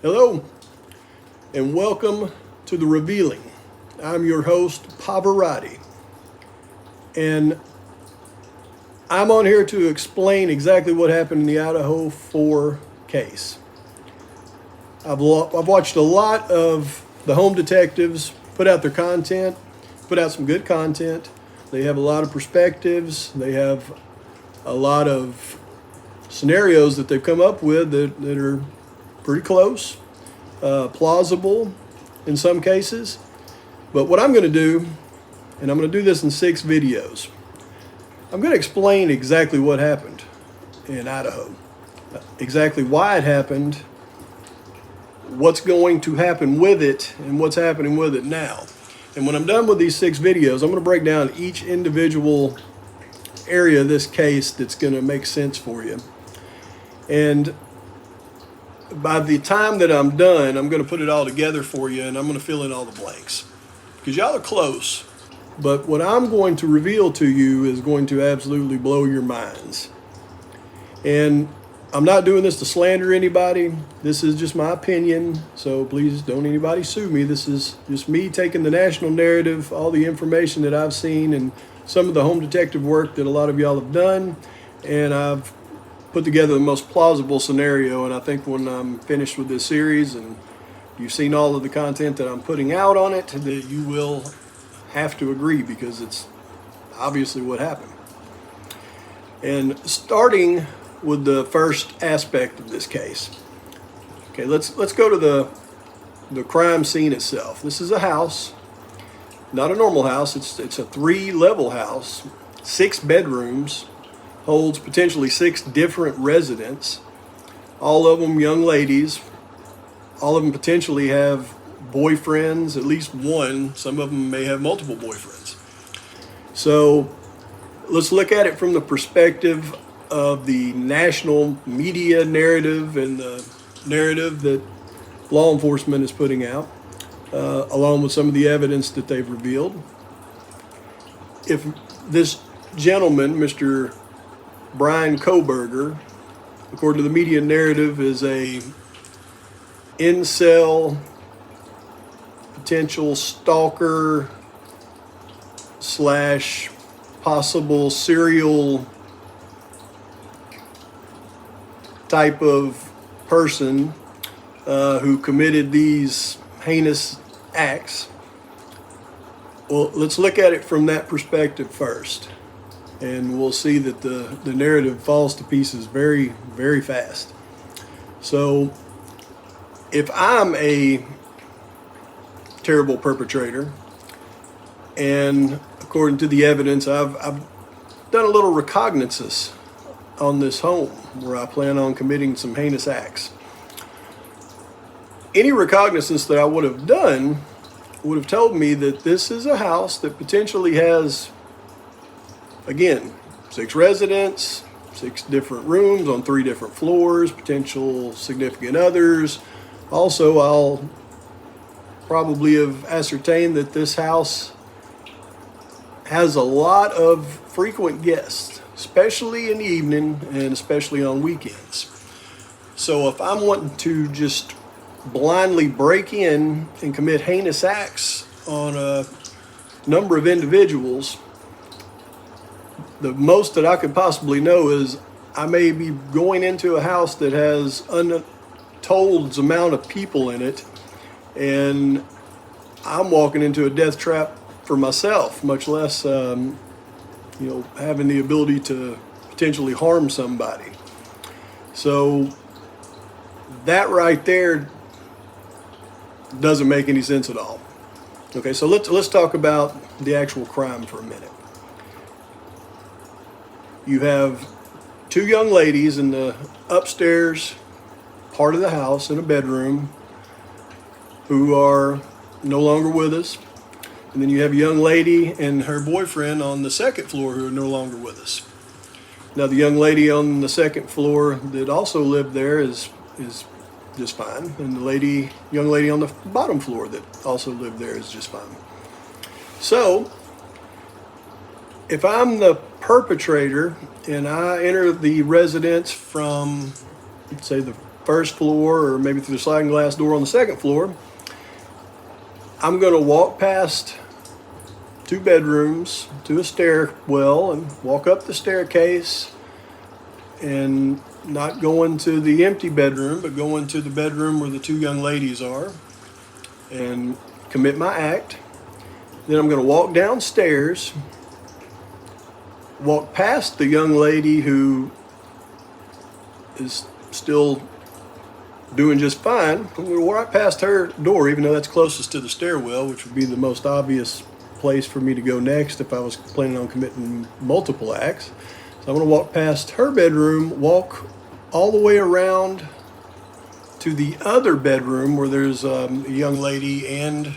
Hello, and welcome to The Revealing. I'm your host, Pavarotti, and I'm on here to explain exactly what happened in the Idaho 4 case. I've watched a lot of the home detectives put out their content, put out some good content. They have a lot of perspectives. They have a lot of scenarios that they've come up with that are pretty close, plausible in some cases. But what I'm going to do, and I'm going to do this in 6 videos, I'm going to explain exactly what happened in Idaho, exactly why it happened, what's going to happen with it, and what's happening with it now. And when I'm done with these 6 videos, I'm going to break down each individual area of this case that's going to make sense for you. And by the time that I'm done, I'm going to put it all together for you, and I'm going to fill in all the blanks. Because y'all are close. But what I'm going to reveal to you is going to absolutely blow your minds. And I'm not doing this to slander anybody. This is just my opinion. So please don't anybody sue me. This is just me taking the national narrative, all the information that I've seen, and some of the home detective work that a lot of y'all have done. And I've put together the most plausible scenario, and I think when I'm finished with this series and you've seen all of the content that I'm putting out on it, that you will have to agree, because it's obviously what happened. And starting with the first aspect of this case. Okay, let's go to the crime scene itself. This is a house, not a normal house. It's a 3-level house, 6 bedrooms, holds potentially 6 different residents, all of them young ladies. All of them potentially have boyfriends, at least one. Some of them may have multiple boyfriends. So let's look at it from the perspective of the national media narrative and the narrative that law enforcement is putting out, along with some of the evidence that they've revealed. If this gentleman, Mr. Brian Koberger, according to the media narrative, is a incel, potential stalker slash possible serial type of person who committed these heinous acts. Well, let's look at it from that perspective first. And we'll see that the narrative falls to pieces very, very fast. So if I'm a terrible perpetrator, and according to the evidence, I've done a little recognizance on this home where I plan on committing some heinous acts. Any recognizance that I would have done would have told me that this is a house that potentially has, again, 6 residents, 6 different rooms on 3 different floors, potential significant others. Also, I'll probably have ascertained that this house has a lot of frequent guests, especially in the evening and especially on weekends. So if I'm wanting to just blindly break in and commit heinous acts on a number of individuals, the most that I could possibly know is I may be going into a house that has untold amount of people in it, and I'm walking into a death trap for myself, much less having the ability to potentially harm somebody. So that right there doesn't make any sense at all. Okay, so let's talk about the actual crime for a minute. You have 2 young ladies in the upstairs part of the house in a bedroom who are no longer with us. And then you have a young lady and her boyfriend on the 2nd floor who are no longer with us. Now, the young lady on the 2nd floor that also lived there is just fine. And the young lady on the bottom floor that also lived there is just fine. So if I'm the perpetrator and I enter the residence from, say, the first floor or maybe through the sliding glass door on the second floor, I'm going to walk past 2 bedrooms to a stairwell and walk up the staircase and not go into the empty bedroom, but go into the bedroom where the 2 young ladies are and commit my act. Then I'm going to walk downstairs, walk past the young lady who is still doing just fine. I'm going to walk right past her door, even though that's closest to the stairwell, which would be the most obvious place for me to go next if I was planning on committing multiple acts. So I'm going to walk past her bedroom, walk all the way around to the other bedroom where there's a young lady and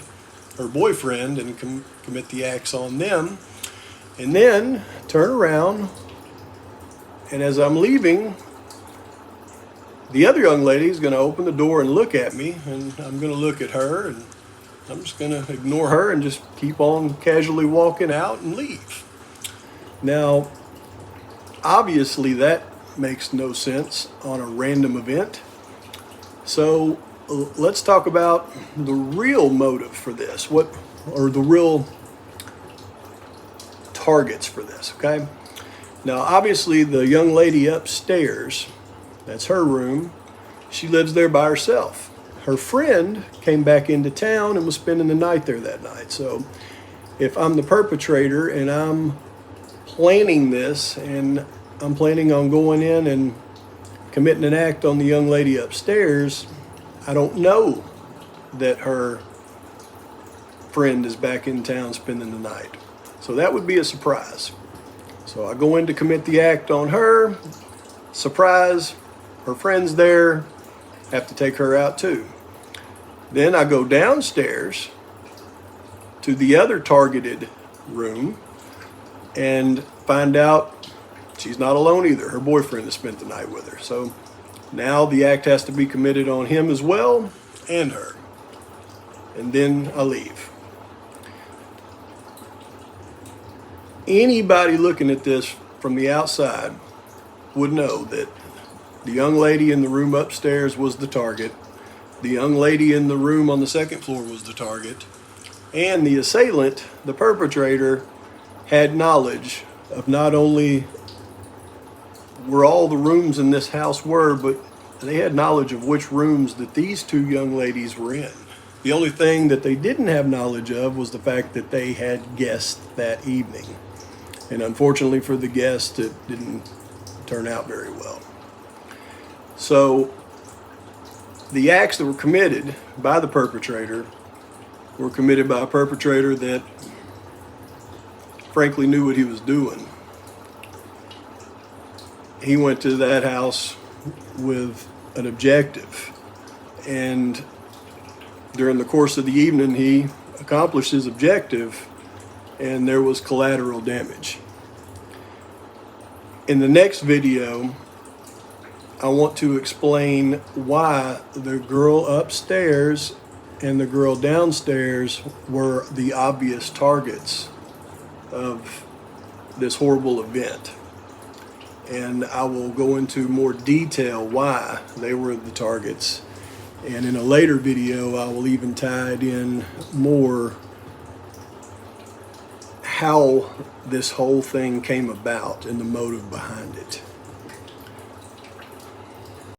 her boyfriend and commit the acts on them. And then turn around, and as I'm leaving, the other young lady is going to open the door and look at me, and I'm going to look at her, and I'm just going to ignore her and just keep on casually walking out and leave. Now, obviously that makes no sense on a random event. So let's talk about the real motive for this, or the real targets for this, okay? Now, obviously the young lady upstairs, that's her room, she lives there by herself. Her friend came back into town and was spending the night there that night. So if I'm the perpetrator and I'm planning this and I'm planning on going in and committing an act on the young lady upstairs, I don't know that her friend is back in town spending the night. So that would be a surprise. So I go in to commit the act on her, surprise, her friend's there, have to take her out too. Then I go downstairs to the other targeted room and find out she's not alone either. Her boyfriend has spent the night with her. So now the act has to be committed on him as well and her. And then I leave. Anybody looking at this from the outside would know that the young lady in the room upstairs was the target. The young lady in the room on the second floor was the target. And the assailant, the perpetrator, had knowledge of not only where all the rooms in this house were, but they had knowledge of which rooms that these 2 young ladies were in. The only thing that they didn't have knowledge of was the fact that they had guests that evening. And unfortunately for the guests, it didn't turn out very well. So the acts that were committed by the perpetrator were committed by a perpetrator that frankly knew what he was doing. He went to that house with an objective, and during the course of the evening he accomplished his objective, and there was collateral damage. In the next video, I want to explain why the girl upstairs and the girl downstairs were the obvious targets of this horrible event. And I will go into more detail why they were the targets. And in a later video, I will even tie it in more how this whole thing came about and the motive behind it.